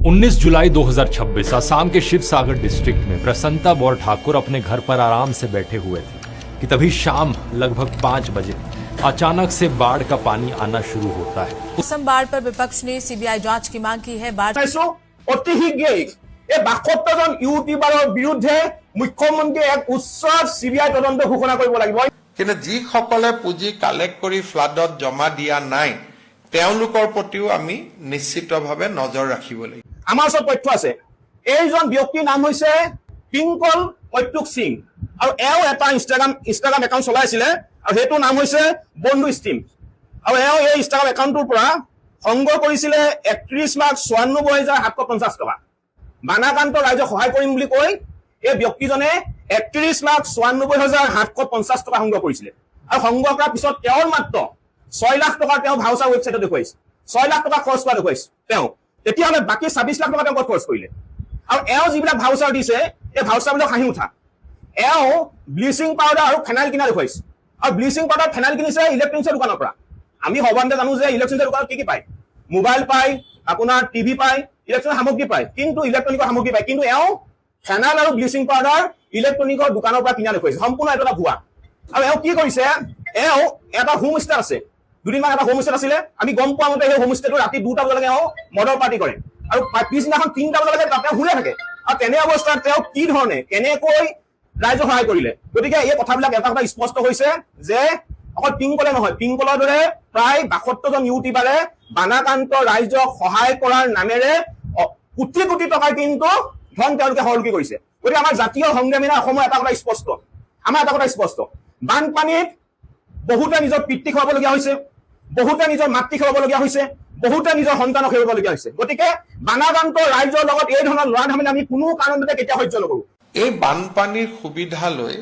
19 जुलाई 2026 असम के शिव सागर district में प्रसन्नता बौर ठाकुर अपने घर पर आराम से बैठे हुए थे कि तभी शाम लगभग 5 बजे अचानक से बाढ़ का पानी आना शुरू होता है। असम बाढ़ पर विपक्ष ने सीबीआई जांच की मांग की है। बाढ़ অতি শীঘ্ৰেই এই ৭২জন ইউটিউবাৰৰ বিৰুদ্ধে মুখ্যমন্ত্ৰীয়ে এক উচ্চ চিবিআই তদন্ত ঘোষণা কৰিব লাগিব। কিন্তু যিসকলে পুঁজি কালেক্ট কৰি ফ্লাডত জমা দিয়া নাই তেওঁলোকৰ প্ৰতিও আমি নিশ্চিতভাৱে নজৰ ৰাখিব লাগিব। আমাৰ ওচৰত তথ্য আছে, এইজন ব্যক্তিৰ নাম হৈছে পিংকল ঐতুক সিং আৰু এওঁ এটা ইনষ্টাগ্ৰাম একাউণ্ট চলাইছিলে আৰু সেইটো নাম হৈছে বন্ধু ষ্ট্ৰীম আৰু এওঁ এই ইনষ্টাগ্ৰাম একাউণ্টটোৰ পৰা সংগ্ৰহ কৰিছিলে ৩১,৯৪,৭৫০ টকা। বানাক্ৰান্ত ৰাইজক সহায় কৰিম বুলি কৈ এই ব্যক্তিজনে ৩১,৯৪,৭৫০ টকা সংগ্ৰহ কৰিছিলে আৰু সংগ্ৰহ কৰাৰ পিছত তেওঁৰ মাত্ৰ ৬ লাখ টকা তেওঁ ভাউচাৰ ৱেবছাইটত দেখুৱাইছে, ৬ লাখ টকা খৰচ কৰা দেখুৱাইছে তেওঁ। তেতিয়াহ'লে বাকী ২৬ লাখ টকা তেওঁ ক'ত খৰচ কৰিলে? আৰু এওঁ যিবিলাক ভাউচাৰ দিছে এই ভাউচাৰবিলাক হাঁহি উঠা। এওঁ ব্লিচিং পাউডাৰ আৰু ফেনাইল কিনা দেখুৱাইছে আৰু ব্লিচিং পাউডাৰ ফেনাইল কিনিছে ইলেক্ট্ৰনিক্সৰ দোকানৰ পৰা। আমি সৰ্বান্তে জানো যে ইলেক্ট্ৰনিক্সৰ দোকানত কি পায়, মোবাইল পায়, আপোনাৰ টিভি পায়, ইলেক্ট্ৰনিক সামগ্ৰী পায়, কিন্তু ইলেক্ট্ৰনিকৰ সামগ্ৰী পায়, কিন্তু এওঁ ফেনাইল আৰু ব্লিচিং পাউডাৰ ইলেক্ট্ৰনিকৰ দোকানৰ পৰা কিনা দেখুৱাইছে। সম্পূৰ্ণ এটা ভুৱা। আৰু এওঁ কি কৰিছে, এওঁ এটা হোম ষ্টে আছে, দুদিনমান এটা হোম ষ্টেত আছিলে। আমি গম পোৱা মতে সেই হোম ষ্টেটো ৰাতি ২টা বজালৈকে এওঁ মদৰ পাৰ্টি কৰে আৰু পিছদিনাখন ৩টা বজালৈকে তাতে ঘূৰে থাকে। আৰু তেনে অৱস্থাত তেওঁ কি ধৰণে কেনেকৈ ৰাইজক সহায় কৰিলে? গতিকে এই কথাবিলাক এটা কথা স্পষ্ট হৈছে যে অকল পিংকলে নহয়, পিংকলৰ দৰে প্ৰায় ৬২জন ইউটিউবাৰে বানাক্ৰান্ত ৰাইজক সহায় কৰাৰ নামেৰে কোটি কোটি টকাৰ কিন্তু ধন তেওঁলোকে সৰলকি কৰিছে। গতিকে আমাৰ জাতীয় সংগ্ৰামী অসমৰ এটা কথা স্পষ্ট, আমাৰ এটা কথা স্পষ্ট, বানপানীত বহুতে নিজৰ পিতৃ খুৱাবলগীয়া হৈছে, বহুতে নিজৰ মাতৃ খুৱাবলগীয়া হৈছে, বহুতে নিজৰ সন্তানক হেৰুৱাবলগীয়া হৈছে। গতিকে বানাক্ৰান্ত ৰাইজৰ লগত এই ধৰণৰ লৰা ধামেলি আমি কোনো কাৰণতে কেতিয়া সহ্য নকৰো। এই বানপানীৰ সুবিধা লৈ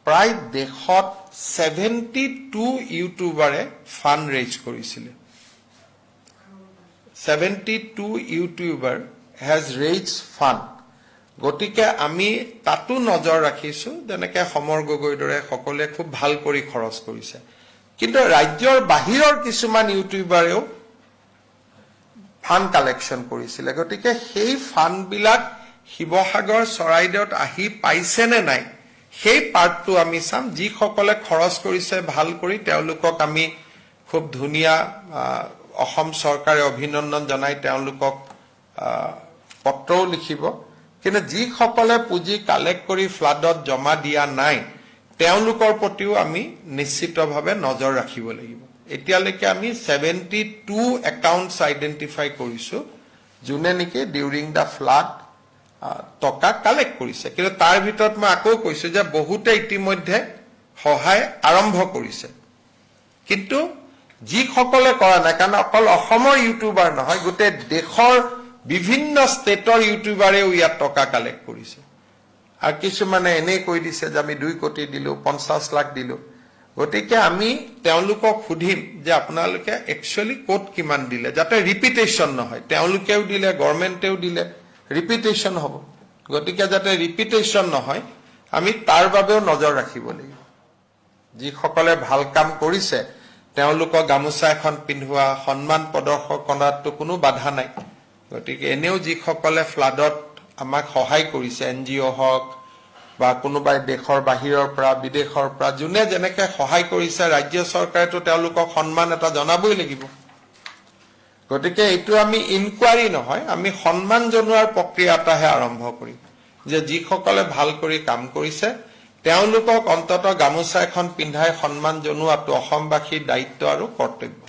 প্ৰায় দেশত ৭২ ইউটিউবাৰে ফাণ্ড ৰেইজ কৰিছিলে। ৭২ ইউটিউবাৰ হেজ ৰেইজ ফাণ্ড। গতিকে আমি তাতো নজৰ ৰাখিছো, যেনেকে সমৰ গগৈৰ দৰে সকলোৱে খুব ভাল কৰি খৰচ কৰিছে। কিন্তু ৰাজ্যৰ বাহিৰৰ কিছুমান ইউটিউবাৰেও ফাণ্ড কালেকশ্যন কৰিছিলে। গতিকে সেই ফাণ্ডবিলাক শিৱসাগৰ চৰাইদেউত আহি পাইছে নে নাই সেই পাৰ্টটো আমি চাম। যিসকলে খৰচ কৰিছে ভাল কৰি তেওঁলোকক আমি খুব ধুনীয়া অসম চৰকাৰে অভিনন্দন জনাই তেওঁলোকক পত্ৰও লিখিব। কিন্তু যিসকলে পুঁজি কালেক্ট কৰি ফ্লাডত জমা দিয়া নাই তেওঁলোকৰ প্ৰতিও আমি নিশ্চিতভাৱে নজৰ ৰাখিব লাগিব। এতিয়ালৈকে আমি ৭২ একাউণ্টছ আইডেণ্টিফাই কৰিছো যোনে নেকি ডিউৰিং দ্য ফ্লাড টকা কালেক্ট কৰিছে। কিন্তু তাৰ ভিতৰত মই আকৌ কৈছো যে বহুতে ইতিমধ্যে সহায় আৰম্ভ কৰিছে, কিন্তু যিসকলে কৰা নাই, কাৰণ অকল অসমৰ ইউটিউবাৰ নহয়, গোটেই দেশৰ বিভিন্ন ষ্টেটৰ ইউটিউবাৰেও ইয়াত টকা কালেক্ট কৰিছে। আৰু কিছুমানে এনেই কৈ দিছে যে আমি ২ কোটি দিলো, ৫০ লাখ দিলো। গতিকে আমি তেওঁলোকক সুধিম যে আপোনালোকে একচুৱেলি ক'ত কিমান দিলে, যাতে ৰিপিটেশ্যন নহয়। তেওঁলোকেও দিলে, গভৰ্ণমেণ্টেও দিলে, ৰিপিটেশ্যন হ'ব। গতিকে যাতে ৰিপিটেশ্যন নহয় আমি তাৰ বাবেও নজৰ ৰাখিব লাগিব। যিসকলে ভাল কাম কৰিছে তেওঁলোকক গামোচা এখন পিন্ধোৱা, সন্মান প্ৰদৰ্শন কৰাটো কোনো বাধা নাই। গতিকে এনেও যিসকলে ফ্লাডত আমাক সহায় কৰিছে, NGO হওক বা কোনোবাই দেশৰ বাহিৰৰ পৰা বিদেশৰ পৰা যোনে যেনেকে সহায় কৰিছে, ৰাজ্য চৰকাৰেতো তেওঁলোকক সন্মান এটা জনাবই লাগিব। গতিকে এইটো আমি ইনকুৱাৰী নহয়, আমি সন্মান জনোৱাৰ প্ৰক্ৰিয়া এটাহে আৰম্ভ কৰিম যে যিসকলে ভাল কৰি কাম কৰিছে তেওঁলোকক অন্ততঃ গামোচা এখন পিন্ধাই সন্মান জনোৱাটো অসমবাসীৰ দায়িত্ব আৰু কৰ্তব্য।